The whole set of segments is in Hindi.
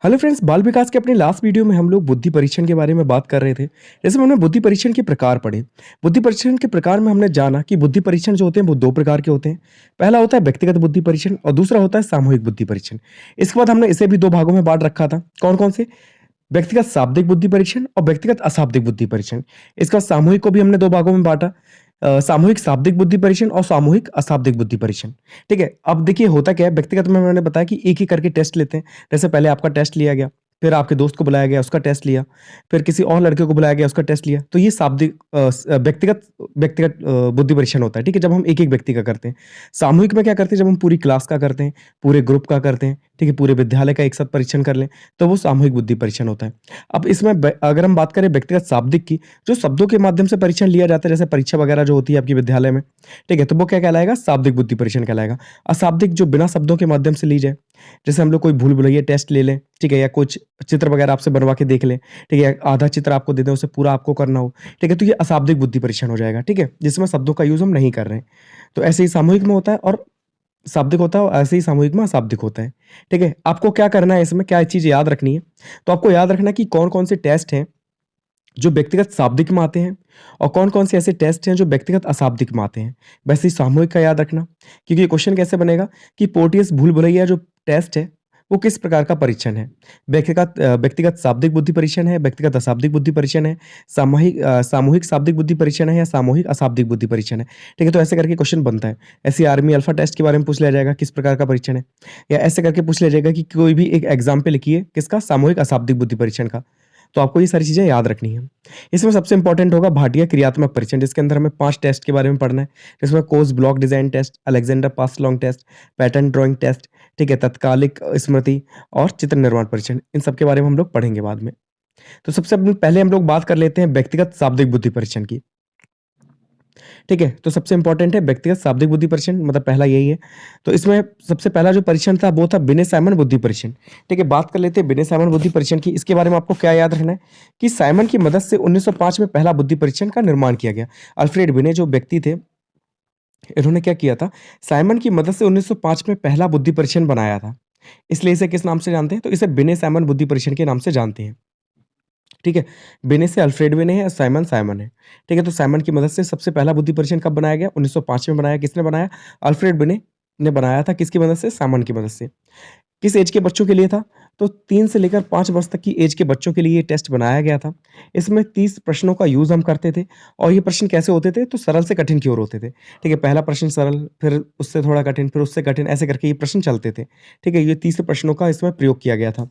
हेलो फ्रेंड्स, बाल विकास के अपने लास्ट वीडियो में हम लोग बुद्धि परीक्षण के बारे में बात कर रहे थे। जैसे हमने बुद्धि परीक्षण के प्रकार पढ़े। बुद्धि परीक्षण के प्रकार में हमने जाना कि बुद्धि परीक्षण जो होते हैं वो दो प्रकार के होते हैं। पहला होता है व्यक्तिगत बुद्धि परीक्षण और दूसरा होता है सामूहिक बुद्धि परीक्षण। इसके बाद हमने इसे भी दो भागों में बांट रखा था। कौन कौन से? व्यक्तिगत शाब्दिक बुद्धि परीक्षण और व्यक्तिगत अशाब्दिक बुद्धि परीक्षण। इसका सामूहिक को भी हमने दो भागों में बांटा। सामूहिक शाब्दिक बुद्धि परीक्षण और सामूहिक अशाब्दिक बुद्धि परीक्षण। ठीक है, अब देखिए होता क्या है, व्यक्तिगत में मैंने बताया कि एक ही करके टेस्ट लेते हैं। जैसे पहले आपका टेस्ट लिया गया, फिर आपके दोस्त को बुलाया गया, उसका टेस्ट लिया, फिर किसी और लड़के को बुलाया गया, उसका टेस्ट लिया। तो ये शाब्दिक व्यक्तिगत व्यक्तिगत बुद्धि परीक्षण होता है। ठीक है, जब हम एक एक व्यक्ति का करते हैं। सामूहिक में क्या करते हैं, जब हम पूरी क्लास का करते हैं, पूरे ग्रुप का करते हैं, ठीक है, पूरे विद्यालय का एक साथ परीक्षण कर लें, तो वो सामूहिक बुद्धि परीक्षण होता है। अब इसमें अगर हम बात करें व्यक्तिगत शाब्दिक की, जो शब्दों के माध्यम से परीक्षण लिया जाता है, जैसे परीक्षा वगैरह जो होती है आपकी विद्यालय में, ठीक है, तो वो क्या कहलाएगा? शाब्दिक बुद्धि परीक्षण कहलाएगा। अशाब्दिक जो बिना शब्दों के माध्यम से ली जाए, जैसे हम लोग कोई भूल भुलैया टेस्ट ले लें, ठीक है, या कुछ चित्र वगैरह आपसे बनवा के देख लें, ठीक है, आधा चित्र आपको दे दें, उसे पूरा आपको करना हो, ठीक है, तो ये अशाब्दिक बुद्धि परीक्षण हो जाएगा। ठीक है, जिसमें शब्दों का यूज हम नहीं कर रहे हैं। तो ऐसे ही सामूहिक में होता है और शाब्दिक होता है, और ऐसे ही सामूहिक में अशाब्दिक होता है। ठीक है, आपको क्या करना है, इसमें क्या चीज याद रखनी है? तो आपको याद रखना है कि कौन कौन से टेस्ट हैं जो व्यक्तिगत शाब्दिक में आते हैं और कौन-कौन से ऐसे टेस्ट हैं जो व्यक्तिगत अशाब्दिक में आते हैं। वैसे ही सामूहिक का याद रखना, क्योंकि ये क्वेश्चन कैसे बनेगा कि पोर्टियस भूल-भुलैया जो टेस्ट है, वो किस प्रकार का परीक्षण है? व्यक्तिगत शाब्दिक बुद्धि परीक्षण है, व्यक्तिगत अशाब्दिक बुद्धि परीक्षण है, सामूहिक शाब्दिक बुद्धि परीक्षण है या सामूहिक अशाब्दिक बुद्धि परीक्षण है। ठीक है, तो ऐसे करके क्वेश्चन बनता है। ऐसे ही आर्मी अल्फा टेस्ट के बारे में पूछ लिया जाएगा, किस प्रकार का परीक्षण है? या ऐसे करके पूछ लिया जाएगा कि कोई भी एक एग्जाम्पल लिखिए किसका? सामूहिक अशाब्दिक बुद्धि परीक्षण का। तो आपको ये सारी चीज़ें याद रखनी है। इसमें सबसे इंपॉर्टेंट होगा भाटिया क्रियात्मक परीक्षण, जिसके अंदर हमें 5 टेस्ट के बारे में पढ़ना है। जिसमें Kohs block design test, Alexander passalong test, pattern drawing test, ठीक है, तत्कालिक स्मृति और चित्र निर्माण परीक्षण। इन सब के बारे में हम लोग पढ़ेंगे बाद में। तो सबसे पहले हम लोग बात कर लेते हैं व्यक्तिगत शाब्दिक बुद्धि परीक्षण की। ठीक है, तो सबसे इंपॉर्टेंट है व्यक्तिगत शाब्दिक बुद्धि परीक्षण, मतलब पहला यही है। तो इसमें सबसे पहला जो परीक्षण था वो था बिने-साइमन बुद्धि परीक्षण। ठीक है, बात कर लेते हैं बिने-साइमन बुद्धि परीक्षण की। इसके बारे में आपको क्या याद रखना है कि साइमन की मदद से 1905 में पहला बुद्धि परीक्षण का निर्माण किया गया। अल्फ्रेड बिने जो व्यक्ति थे, इन्होंने क्या किया था, साइमन की मदद से 1905 में पहला बुद्धि परीक्षण बनाया था। इसलिए इसे किस नाम से जानते हैं? तो इसे बिने-साइमन बुद्धि परीक्षण के नाम से जानते हैं। ठीक है, बिने से अल्फ्रेड बिने है और साइमन साइमन है। ठीक है, तो साइमन की मदद से सबसे पहला बुद्धि परीक्षण कब बनाया गया? 1905 में बनाया। किसने बनाया? अल्फ्रेड बिने ने बनाया था। किसकी मदद से? साइमन की मदद से। किस ऐज के बच्चों के लिए था? तो 3 से लेकर 5 वर्ष तक की ऐज के बच्चों के लिए ये टेस्ट बनाया गया था। इसमें 30 प्रश्नों का यूज़ हम करते थे और ये प्रश्न कैसे होते थे? तो सरल से कठिन की ओर होते थे। ठीक है, पहला प्रश्न सरल, फिर उससे थोड़ा कठिन, फिर उससे कठिन, ऐसे करके ये प्रश्न चलते थे। ठीक है, ये 30 प्रश्नों का इसमें प्रयोग किया गया था।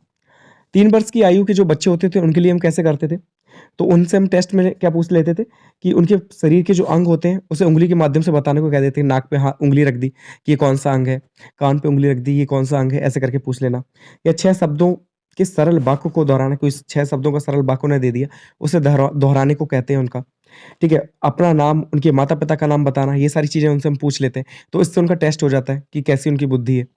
3 वर्ष की आयु के जो बच्चे होते थे, उनके लिए हम कैसे करते थे? तो उनसे हम टेस्ट में क्या पूछ लेते थे कि उनके शरीर के जो अंग होते हैं, उसे उँगली के माध्यम से बताने को कह देते हैं। नाक पे उँगली रख दी कि ये कौन-सा अंग है, कान पे उँगली रख दी, ये कौन-सा अंग है, ऐसे करके पूछ लेना। या 6 शब्दों के सरल वाक्य को दोहराना, कोई 6 शब्दों का सरल वाक्य उन्हें दे दिया, उसे दोहराने को कहते हैं उनका। ठीक है, अपना नाम, उनके माता-पिता का नाम बताना, ये सारी चीज़ें उनसे हम पूछ लेते हैं। तो इससे उनका टेस्ट हो जाता है कि कैसी उनकी बुद्धि है।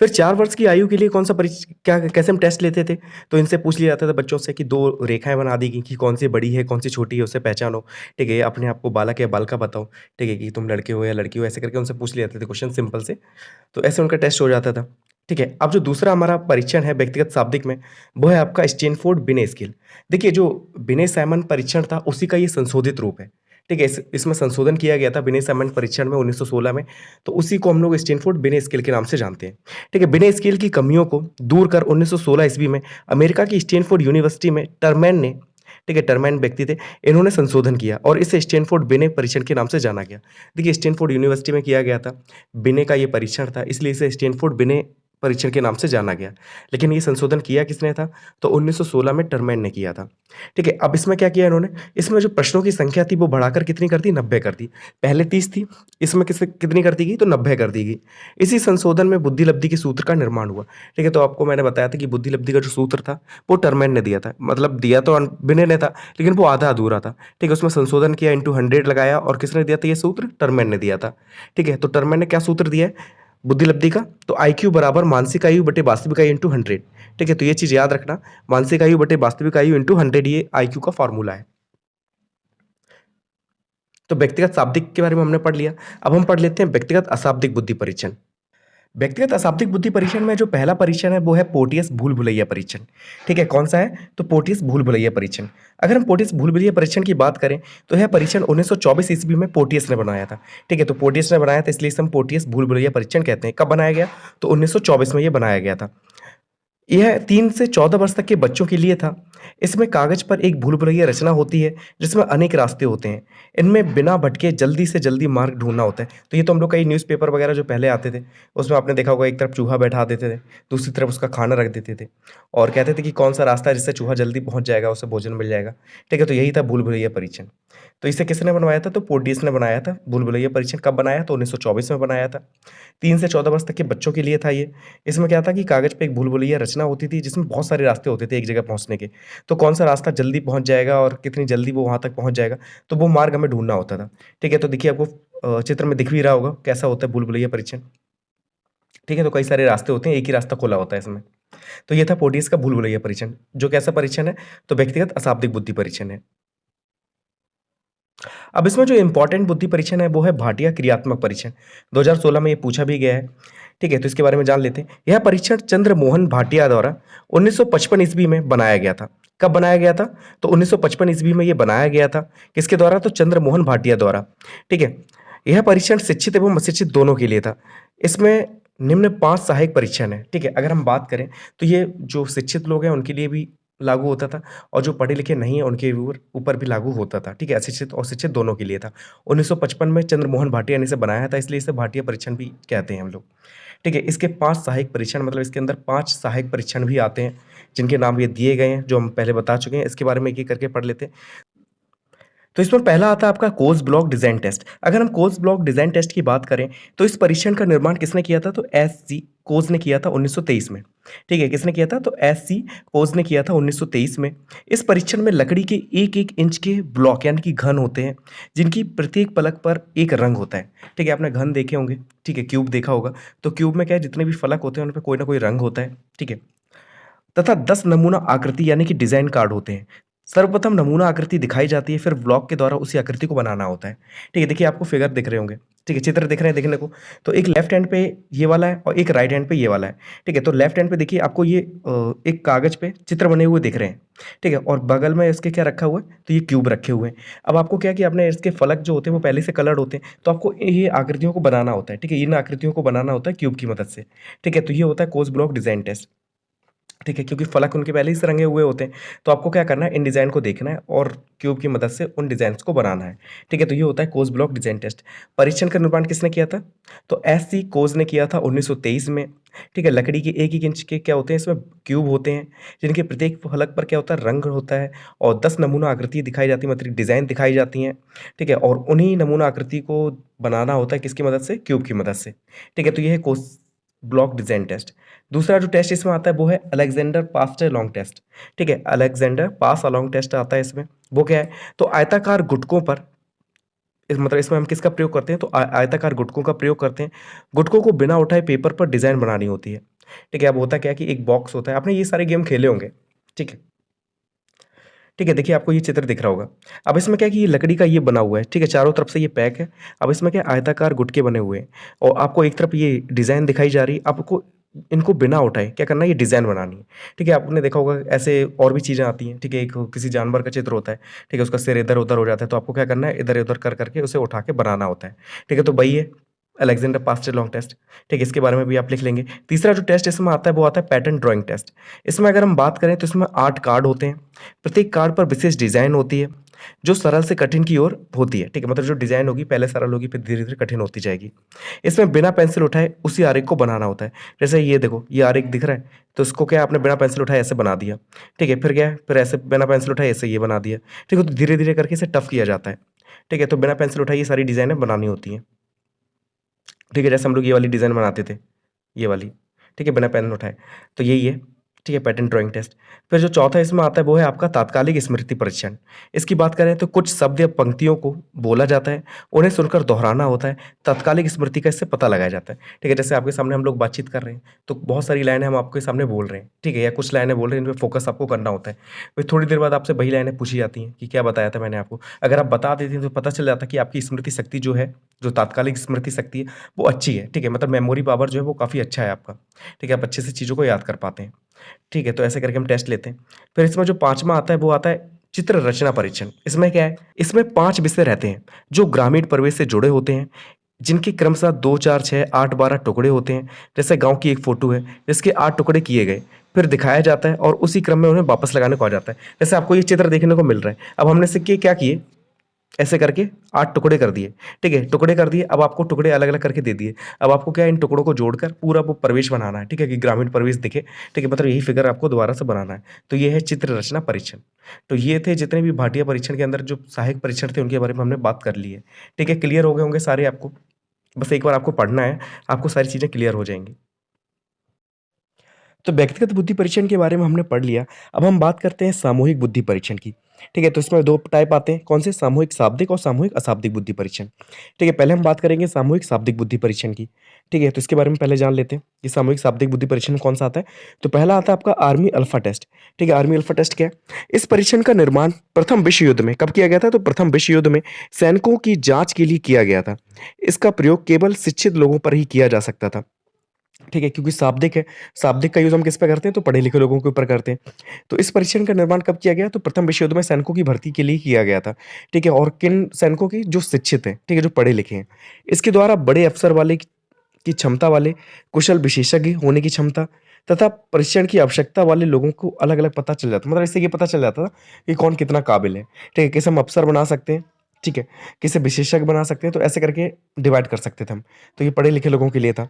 फिर 4 वर्ष की आयु के लिए कौन-सा क्या कैसे हम टेस्ट लेते थे? तो इनसे पूछ लिया जाता था बच्चों से कि 2 रेखाएँ बना दी गई कि कौन-सी बड़ी है, कौन-सी छोटी है, उसे पहचानो। ठीक है, अपने आप को बालक या बालिका बताओ। ठीक है, कि तुम लड़के हो या लड़की हो, ऐसे करके उनसे पूछ लिए जाते थे क्वेश्चन सिंपल से। तो ऐसे उनका टेस्ट हो जाता था। ठीक है, अब जो दूसरा हमारा परीक्षण है व्यक्तिगत शाब्दिक में, वो है आपका स्टैनफोर्ड बिने स्केल। देखिए, जो बिने साइमन परीक्षण था, उसी का ये संशोधित रूप है। ठीक है, इसमें संशोधन किया गया था बिने साइमन परीक्षण में 1916 में, तो उसी को हम लोग स्टैनफोर्ड बिने स्केल के नाम से जानते हैं। ठीक है, बिने स्केल की कमियों को दूर कर 1916 ईस्वी में अमेरिका की स्टैनफोर्ड यूनिवर्सिटी में टरमैन ने, ठीक है, टरमैन व्यक्ति थे, इन्होंने संशोधन किया और इसे स्टैनफोर्ड बिने परीक्षण के नाम से जाना गया। देखिए, स्टैनफोर्ड यूनिवर्सिटी में किया गया था, बिने का ये परीक्षण था, इसलिए इसे स्टैनफोर्ड बिने परीक्षण के नाम से जाना गया। लेकिन ये संशोधन किया किसने था? तो 1916 में टरमैन ने किया था। ठीक है, अब इसमें क्या किया इन्होंने? इसमें जो प्रश्नों की संख्या थी वो बढ़ाकर कितनी कर दी? 90 कर दी। पहले 30 थी, इसमें कितनी कर दी गई? तो 90 कर दी गई। इसी संशोधन में बुद्धिलब्धि के सूत्र का निर्माण हुआ। ठीक है, तो आपको मैंने बताया था कि बुद्धिलब्धि का जो सूत्र था, वो टरमैन ने दिया था। मतलब दिया तो बिने ने था, लेकिन वो आधा अधूरा था। ठीक है, उसमें संशोधन किया, इंटू 100 लगाया, और किसने दिया था ये सूत्र? टरमैन ने दिया था। ठीक है, तो टरमैन ने क्या सूत्र दिया है बुद्धिलब्धि का? तो आईक्यू बराबर मानसिक आयु बटे वास्तविक आयु इंटू 100। ठीक है, तो ये चीज याद रखना, मानसिक आयु बटे वास्तविक आयु इंटू 100, ये आईक्यू का फॉर्मूला है। तो व्यक्तिगत शाब्दिक के बारे में हमने पढ़ लिया। अब हम पढ़ लेते हैं व्यक्तिगत अशाब्दिक बुद्धि परीक्षण। व्यक्तिगत अशाब्दिक बुद्धि परीक्षण में जो पहला परीक्षण है वो है पोर्टियस भूल भुलैया परीक्षण। ठीक है, कौन सा है? तो पोर्टियस भूल भुलैया परीक्षण। अगर हम पोर्टियस भूल भुलैया परीक्षण की बात करें तो यह परीक्षण 1924 ईस्वी में पोर्टियस ने बनाया था। ठीक है, तो पोर्टियस ने बनाया था इसलिए इसे हम पोर्टियस भूल भुलैया परीक्षण कहते हैं। कब बनाया गया? तो 1924 में ये बनाया गया था। यह 3 से 14 वर्ष तक के बच्चों के लिए था। इसमें कागज पर एक भूल भुलैया रचना होती है जिसमें अनेक रास्ते होते हैं। इनमें बिना भटके जल्दी से जल्दी मार्ग ढूंढना होता है। तो ये तो हम लोग कई न्यूज़पेपर वगैरह जो पहले आते थे उसमें आपने देखा होगा, एक तरफ चूहा बैठा देते थे, दूसरी तरफ उसका खाना रख देते थे और कहते थे कि कौन सा रास्ता है जिससे चूहा जल्दी पहुंच जाएगा, उसे भोजन मिल जाएगा। ठीक है, तो यही था भूल भुलैया परीक्षण। तो इसे किसने बनवाया था? तो पोर्टियस ने बनाया था। भूल भुलैया परीक्षण कब बनाया? तो 1924 में बनाया था। 3 से 14 वर्ष तक के बच्चों के लिए था ये। इसमें क्या था कि कागज पे एक भूल भुलैया रचना होती थी जिसमें बहुत सारे रास्ते होते थे एक जगह पहुंचने के। तो कौन सा रास्ता जल्दी पहुंच जाएगा और कितनी जल्दी वो वहां तक पहुंच जाएगा, तो वो मार्ग हमें ढूंढना होता था। ठीक है, तो देखिए आपको चित्र में दिख भी रहा होगा कैसा होता है भूल भुलैया परीक्षण। ठीक है, तो कई सारे रास्ते होते हैं, एक ही रास्ता खुला होता है इसमें। तो ये था पोर्टियस का भूल भुलैया परीक्षण, जो कैसा परीक्षण है? तो व्यक्तिगत अशाब्दिक बुद्धि परीक्षण है। अब इसमें जो इंपॉर्टेंट बुद्धि परीक्षण है वो है भाटिया क्रियात्मक परीक्षण। 2016 में ये पूछा भी गया है। ठीक है, तो इसके बारे में जान लेते हैं। यह परीक्षण चंद्रमोहन भाटिया द्वारा 1955 ईस्वी में बनाया गया था। कब बनाया गया था? तो 1955 ईस्वी में ये बनाया गया था। किसके द्वारा? तो चंद्रमोहन भाटिया द्वारा। ठीक है, यह परीक्षण शिक्षित एवं अशिक्षित दोनों के लिए था। इसमें निम्न 5 सहायक परीक्षण है। ठीक है, अगर हम बात करें तो ये जो शिक्षित लोग हैं उनके लिए भी लागू होता था और जो पढ़े लिखे नहीं है उनके ऊपर ऊपर भी लागू होता था। ठीक है, अशिक्षित और शिक्षित दोनों के लिए था। 1955 में चंद्रमोहन भाटिया ने इसे बनाया था, इसलिए इसे भाटिया परीक्षण भी कहते हैं हम लोग। ठीक है, इसके 5 सहायक परीक्षण, मतलब इसके अंदर 5 सहायक परीक्षण भी आते हैं जिनके नाम ये दिए गए हैं, जो हम पहले बता चुके हैं। इसके बारे में एक-एक करके पढ़ लेते हैं। तो इसमें पहला आता है आपका कोर्स ब्लॉक डिज़ाइन टेस्ट। अगर हम कोर्स ब्लॉक डिज़ाइन टेस्ट की बात करें तो इस परीक्षण का निर्माण किसने किया था? तो एस.सी. कोज ने किया था 1923 में। ठीक है, किसने किया था? तो एस.सी. कोज ने किया था 1923 में। इस परीक्षण में लकड़ी के 1-1 इंच के ब्लॉक यानी कि घन होते हैं, जिनकी प्रत्येक पलक पर एक रंग होता है। ठीक है, आपने घन देखे होंगे, ठीक है, क्यूब देखा होगा। तो क्यूब में क्या है, जितने भी फलक होते हैं उन पे कोई ना कोई रंग होता है। ठीक है, तथा 10 नमूना आकृति यानी कि डिज़ाइन कार्ड होते हैं। सर्वप्रथम नमूना आकृति दिखाई जाती है, फिर ब्लॉक के द्वारा उसी आकृति को बनाना होता है। ठीक है, देखिए आपको फिगर दिख रहे होंगे। ठीक है, चित्र दिख रहे हैं देखने को। तो एक लेफ्ट हैंड पे ये वाला है और एक राइट हैंड पे ये वाला है। ठीक है, तो लेफ्ट हैंड पे देखिए आपको ये एक कागज़ पे चित्र बने हुए दिख रहे हैं। ठीक है, और बगल में इसके क्या रखा हुआ है? तो ये क्यूब रखे हुए हैं। अब आपको क्या है कि आपने इसके फलक जो होते हैं वो पहले से कलर्ड होते हैं, तो आपको ये आकृतियों को बनाना होता है। ठीक है, इन आकृतियों को बनाना होता है क्यूब की मदद से। ठीक है, तो ये होता है कोर्स ब्लॉक डिज़ाइन टेस्ट। ठीक है, क्योंकि फलक उनके पहले ही से रंगे हुए होते हैं, तो आपको क्या करना है, इन डिज़ाइन को देखना है और क्यूब की मदद से उन डिज़ाइन्स को बनाना है। ठीक है, तो ये होता है कोर्स ब्लॉक डिज़ाइन टेस्ट। परीक्षण का निर्माण किसने किया था? तो एस.सी. कोज ने किया था 1923 में। ठीक है, लकड़ी के 1-1 इंच के क्या होते हैं, इसमें क्यूब होते हैं, जिनके प्रत्येक फलक पर क्या होता है, रंग होता है और 10 नमूना आकृति दिखाई जाती है, मतलब डिज़ाइन दिखाई जाती हैं। ठीक है, और उन्हीं नमूना आकृति को बनाना होता है किसकी मदद से? क्यूब की मदद से। ठीक है, तो ये है कोर्स ब्लॉक डिज़ाइन टेस्ट। दूसरा जो टेस्ट इसमें आता है वो है अलेक्जेंडर पास अलोंग टेस्ट। ठीक है, अलेक्जेंडर पास अलोंग टेस्ट आता है इसमें। वो क्या है? तो आयताकार गुटकों पर मतलब इसमें हम किसका प्रयोग करते हैं? तो आयताकार गुटकों का प्रयोग करते हैं। गुटकों को बिना उठाए पेपर पर डिज़ाइन बनानी होती है। ठीक है, अब होता क्या है कि एक बॉक्स होता है, आपने ये सारे गेम खेले होंगे। ठीक है। ठीक है, देखिए आपको ये चित्र दिख रहा होगा। अब इसमें क्या है कि ये लकड़ी का ये बना हुआ है, ठीक है, चारों तरफ से ये पैक है। अब इसमें क्या है, आयताकार गुटके बने हुए हैं और आपको एक तरफ ये डिज़ाइन दिखाई जा रही है। आपको इनको बिना उठाए क्या करना है, ये डिज़ाइन बनानी है। ठीक है, आपने देखा होगा ऐसे और भी चीज़ें आती हैं। ठीक है, एक किसी जानवर का चित्र होता है, ठीक है, उसका सिर इधर-उधर हो जाता है, तो आपको क्या करना है, इधर-उधर कर करके उसे उठा के बनाना होता है। ठीक है, तो वही है अलेक्जेंडर पास्टेलॉन्ग टेस्ट। ठीक है, इसके बारे में भी आप लिख लेंगे। तीसरा जो टेस्ट इसमें आता है वो आता है पैटर्न ड्राइंग टेस्ट। इसमें अगर हम बात करें तो इसमें 8 कार्ड होते हैं। प्रत्येक कार्ड पर विशेष डिज़ाइन होती है जो सरल से कठिन की ओर होती है। ठीक है, मतलब जो डिज़ाइन होगी पहले सरल होगी फिर धीरे-धीरे कठिन होती जाएगी। इसमें बिना पेंसिल उठाए उसी आरेख को बनाना होता है। जैसे ये देखो, ये आरेख दिख रहा है, तो इसको क्या आपने बिना पेंसिल उठाए ऐसे बना दिया। ठीक है, फिर क्या है, फिर ऐसे बिना पेंसिल उठाए ऐसे ये बना दिया। ठीक है, तो धीरे-धीरे करके इसे टफ किया जाता है। ठीक है, तो बिना पेंसिल उठाए ये सारी डिज़ाइनें बनानी होती हैं। ठीक है, जैसे हम लोग ये वाली डिज़ाइन बनाते थे, ये वाली। ठीक है, बिना पेन उठाए, तो यही है। ठीक है, पैटर्न ड्राइंग टेस्ट। फिर जो चौथा इसमें आता है वो है आपका तात्कालिक स्मृति परीक्षण। इसकी बात करें तो कुछ शब्द या पंक्तियों को बोला जाता है, उन्हें सुनकर दोहराना होता है, तात्कालिक स्मृति का इससे पता लगाया जाता है। ठीक है, जैसे आपके सामने हम लोग बातचीत कर रहे हैं, तो बहुत सारी लाइनें हम आपके सामने बोल रहे हैं, ठीक है, या कुछ लाइनें बोल रहे हैं, इन पे फोकस आपको करना होता है। फिर थोड़ी देर बाद आपसे वही लाइनें पूछी जाती हैं कि क्या बताया था मैंने आपको। अगर आप बता देती हैं तो पता चल जाता है कि आपकी स्मृति शक्ति जो है, जो तात्कालिक स्मृति शक्ति है, वो अच्छी है, ठीक है, मतलब मेमोरी पावर जो है वो काफ़ी अच्छा है आपका, ठीक है, आप अच्छे से चीज़ों को याद कर पाते हैं। ठीक है, तो ऐसे करके हम टेस्ट लेते हैं। फिर इसमें जो 5वां आता है वो आता है चित्र रचना परीक्षण। इसमें क्या है? इसमें 5 विषय रहते हैं, जो ग्रामीण परिवेश से जुड़े होते हैं, जिनके क्रमशः 2, 4, 6, 8, 12 टुकड़े होते हैं। जैसे गाँव की एक फ़ोटो है, जिसके 8 टुकड़े किए गए, फिर दिखाया जाता है और उसी क्रम में उन्हें वापस लगाने को आ जाता है। जैसे आपको ये चित्र देखने को मिल रहा है, अब हमने सिक्के क्या किए, ऐसे करके 8 टुकड़े कर दिए, ठीक है? टुकड़े कर दिए, अब आपको टुकड़े अलग-अलग करके दे दिए। अब आपको क्या है, इन टुकड़ों को जोड़कर पूरा वो परिवेश बनाना है, ठीक है? कि ग्रामीण परिवेश दिखे, ठीक है? मतलब यही फिगर आपको दोबारा से बनाना है। तो ये है चित्र रचना परीक्षण। तो ये थे जितने भी भाटिया परीक्षण के अंदर जो सहायक परीक्षण थे, उनके बारे में हमने बात कर ली है, ठीक है? क्लियर हो गए होंगे सारे आपको? बस एक बार आपको पढ़ना है, आपको सारी चीज़ें क्लियर हो जाएँगी। तो व्यक्तिगत बुद्धि परीक्षण के बारे में हमने पढ़ लिया। अब हम बात करते हैं सामूहिक बुद्धि परीक्षण की। ठीक है? तो इसमें 2 टाइप आते हैं। कौन से? सामूहिक शाब्दिक और सामूहिक अशाब्दिक बुद्धि परीक्षण। ठीक है? पहले हम बात करेंगे सामूहिक शाब्दिक बुद्धि परीक्षण की। ठीक है? तो इसके बारे में पहले जान लेते हैं कि सामूहिक शाब्दिक बुद्धि परीक्षण में कौन-सा आता है। तो पहला आता है आपका आर्मी अल्फा टेस्ट। ठीक है? आर्मी अल्फा टेस्ट क्या है? इस परीक्षण का निर्माण प्रथम विश्व युद्ध में कब किया गया था? तो प्रथम विश्व युद्ध में सैनिकों की जाँच के लिए किया गया था। इसका प्रयोग केवल शिक्षित लोगों पर ही किया जा सकता था। ठीक है, क्योंकि शाब्दिक है, शाब्दिक का यूज़ हम किस पे करते हैं? तो पढ़े-लिखे लोगों के ऊपर करते हैं। तो इस परीक्षण का निर्माण कब किया गया? तो प्रथम विश्व युद्ध में सैनिकों की भर्ती के लिए किया गया था। ठीक है? और किन सैनिकों की? जो शिक्षित हैं, ठीक है? जो पढ़े-लिखे हैं। इसके द्वारा बड़े अफ़सर वाले की क्षमता वाले, कुशल विशेषज्ञ होने की क्षमता तथा परीक्षण की आवश्यकता वाले लोगों को अलग-अलग पता चल जाता। मतलब इससे ये पता चल जाता था कि कौन कितना काबिल है। ठीक है? किसे हम अफ़सर बना सकते हैं, ठीक है? किसे विशेषज्ञ बना सकते हैं, तो ऐसे करके डिवाइड कर सकते थे हम। तो ये पढ़े-लिखे लोगों के लिए था।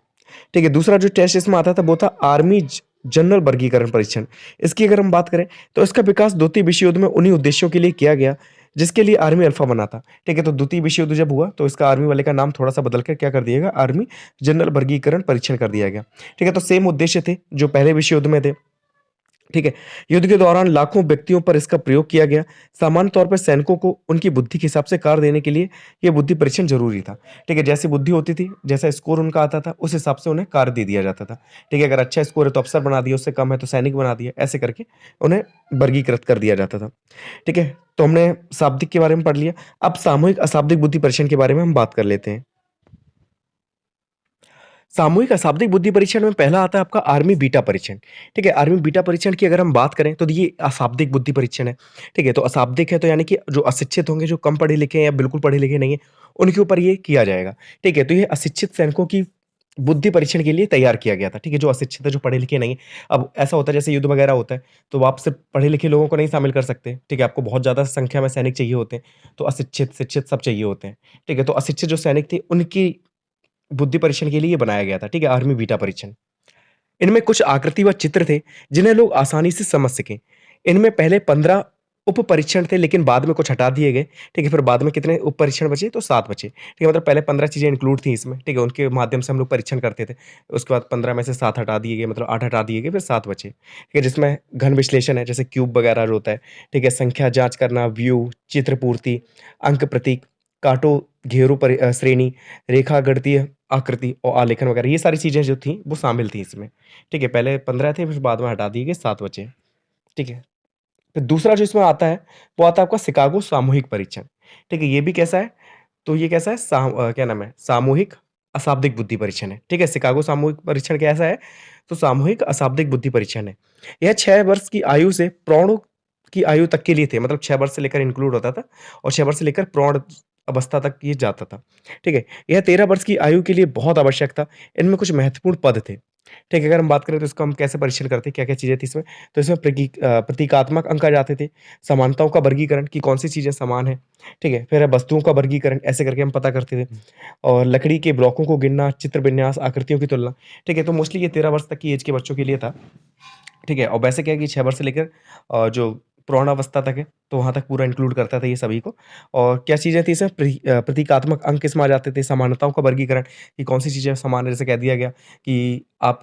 ठीक है, दूसरा जो टेस्ट इसमें आता था वो था आर्मी जनरल वर्गीकरण परीक्षण। इसकी अगर हम बात करें तो इसका विकास द्वितीय विश्व युद्ध में उन्हीं उद्देश्यों के लिए किया गया जिसके लिए आर्मी अल्फा बना था। ठीक है, तो द्वितीय विश्व युद्ध जब हुआ तो इसका आर्मी वाले का नाम थोड़ा-सा बदल कर क्या कर दिया गया, आर्मी जनरल वर्गीकरण परीक्षण कर दिया गया। ठीक है, तो सेम उद्देश्य थे जो पहले विश्व युद्ध में थे। ठीक है, युद्ध के दौरान लाखों व्यक्तियों पर इसका प्रयोग किया गया। सामान्य तौर पर सैनिकों को उनकी बुद्धि के हिसाब से कार्य देने के लिए ये बुद्धि परीक्षण ज़रूरी था। ठीक है, जैसी बुद्धि होती थी, जैसा स्कोर उनका आता था, उस हिसाब से उन्हें कार्य दे दिया जाता था। ठीक है, अगर अच्छा स्कोर है तो अफ़सर बना दिया, उससे कम है तो सैनिक बना दिया, ऐसे करके उन्हें वर्गीकृत कर दिया जाता था। ठीक है, तो हमने शाब्दिक के बारे में पढ़ लिया। अब सामूहिक अशाब्दिक बुद्धि परीक्षण के बारे में हम बात कर लेते हैं। सामूहिक अशाब्दिक बुद्धि परीक्षण में पहला आता है आपका आर्मी बीटा परीक्षण। ठीक है, आर्मी बीटा परीक्षण की अगर हम बात करें तो ये अशाब्दिक बुद्धि परीक्षण है। ठीक है, तो अशाब्दिक है तो यानी कि जो अशिक्षित होंगे, जो कम पढ़े लिखे हैं या बिल्कुल पढ़े लिखे नहीं है, उनके ऊपर ये किया जाएगा। ठीक है, तो ये अशिक्षित सैनिकों की बुद्धि परीक्षण के लिए तैयार किया गया था। ठीक है, जो अशिक्षित है, जो पढ़े लिखे नहीं है। अब ऐसा होता है जैसे युद्ध वगैरह होता है, तो आप सिर्फ पढ़े लिखे लोगों को नहीं शामिल कर सकते। ठीक है, आपको बहुत ज़्यादा संख्या में सैनिक चाहिए होते हैं, तो अशिक्षित, शिक्षित सब चाहिए होते हैं। ठीक है, तो अशिक्षित जो सैनिक थे, उनकी बुद्धि परीक्षण के लिए ये बनाया गया था, ठीक है? आर्मी बीटा परीक्षण। इनमें कुछ आकृति व चित्र थे, जिन्हें लोग आसानी से समझ सकें। इनमें पहले 15 उप परीक्षण थे, लेकिन बाद में कुछ हटा दिए गए, ठीक है? फिर बाद में कितने उप परीक्षण बचे? तो 7 बचे, ठीक है? मतलब पहले 15 चीज़ें इंक्लूड थी इसमें, ठीक है? उनके माध्यम से हम लोग परीक्षण करते थे। उसके बाद 15 में से 7 हटा दिए गए, मतलब 8 हटा दिए गए, फिर 7 बचे, ठीक है? जिसमें घन विश्लेषण है, जैसे क्यूब वगैरह जो होता है, ठीक है? संख्या जाँच करना, व्यू, चित्र पूर्ति, अंक प्रतीक, कांटो, घेरों पर श्रेणी, रेखा गणितीय आकृति और आलेखन वगैरह ये सारी चीज़ें जो थी वो शामिल थी इसमें। ठीक है, पहले 15 थे फिर बाद में हटा दिए गए 7 बचे। ठीक है। फिर दूसरा जो इसमें आता है वो आता है आपका शिकागो सामूहिक परीक्षण। ठीक है, ये भी कैसा है? तो ये कैसा है? क्या नाम है? सामूहिक अशाब्दिक बुद्धि परीक्षण है। ठीक है, शिकागो सामूहिक परीक्षण कैसा है? तो सामूहिक अशाब्दिक बुद्धि परीक्षण है। यह 6 वर्ष की आयु से प्रौढ़ की आयु तक के लिए थे, मतलब 6 वर्ष से लेकर इंक्लूड होता था और 6 वर्ष से लेकर प्रौढ़ अवस्था तक ये जाता था। ठीक है, यह 13 वर्ष की आयु के लिए बहुत आवश्यक था। इनमें कुछ महत्वपूर्ण पद थे। ठीक है, अगर हम बात करें तो इसको हम कैसे परीक्षण करते हैं, क्या-क्या चीज़ें थी इसमें? तो इसमें प्रतीकात्मक अंक आ जाते थे, समानताओं का वर्गीकरण कि कौन-सी चीज़ें समान हैं, ठीक है? फिर वस्तुओं का वर्गीकरण ऐसे करके हम पता करते थे और लकड़ी के ब्लॉकों को गिनना, चित्र विन्यास, आकृतियों की तुलना, ठीक है? तो मोस्टली ये 13 वर्ष तक की एज के बच्चों के लिए था, ठीक है? और वैसे क्या है कि 6 वर्ष से लेकर जो प्रौढ़ावस्था तक है, तो वहाँ तक पूरा इंक्लूड करता था ये सभी को। और क्या चीज़ें थी इसमें प्रतीकात्मक अंक इसमें आ जाते थे, समानताओं का वर्गीकरण कि कौन-सी चीज़ें समान है, जैसे कह दिया गया कि आप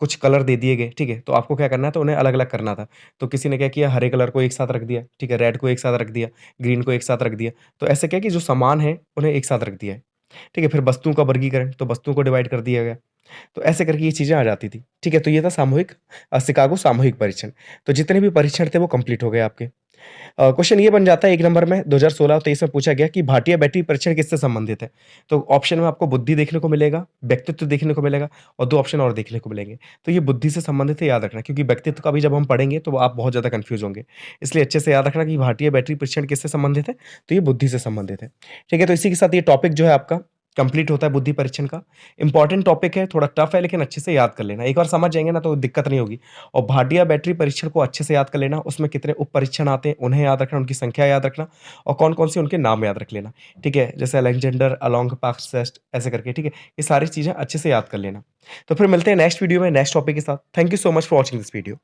कुछ कलर दे दिए गए, ठीक है? तो आपको क्या करना है, तो उन्हें अलग-अलग करना था। तो किसी ने क्या किया, हरे कलर को एक साथ रख दिया, ठीक है? रेड को एक साथ रख दिया, ग्रीन को एक साथ रख दिया। तो ऐसे क्या है कि जो सामान है, उन्हें एक साथ रख दिया है, ठीक है? फिर वस्तुओं का वर्गीकरण, तो वस्तुओं को डिवाइड कर दिया गया। तो ऐसे करके ये चीज़ें आ जाती थी, ठीक है? तो ये था शिकागो सामूहिक परीक्षण। तो जितने भी परीक्षण थे, वो कंप्लीट हो गए आपके। क्वेश्चन ये बन जाता है 1 नंबर में 2016 और 23 में पूछा गया कि भाटिया बैटरी परीक्षण किससे संबंधित है? तो ऑप्शन में आपको बुद्धि देखने को मिलेगा, व्यक्तित्व देखने को मिलेगा और 2 ऑप्शन और देखने को मिलेंगे। तो ये बुद्धि से संबंधित है, याद रखना, क्योंकि व्यक्तित्व का भी जब हम पढ़ेंगे तो आप बहुत ज़्यादा कन्फ्यूज़ होंगे। इसलिए अच्छे से याद रखना कि भाटिया बैटरी परीक्षण किससे संबंधित है? तो ये बुद्धि से संबंधित है। ठीक है? तो इसी के साथ ये टॉपिक जो है आपका कंप्लीट होता है बुद्धि परीक्षण का। इम्पोर्टेंट टॉपिक है, थोड़ा टफ है लेकिन अच्छे से याद कर लेना। एक बार समझ जाएँगे ना तो दिक्कत नहीं होगी। और भाटिया बैटरी परीक्षण को अच्छे से याद कर लेना, उसमें कितने उप परीक्षण आते हैं, उन्हें याद रखना, उनकी संख्या याद रखना और कौन-कौन से उनके नाम याद रख लेना, ठीक है? जैसे अलेक्जेंडर, अलोंग पास टेस्ट ऐसे करके, ठीक है? ये सारी चीज़ें अच्छे से याद कर लेना। तो फिर मिलते हैं नेक्स्ट वीडियो में नेक्स्ट टॉपिक के साथ। Thank you so much for watching this video.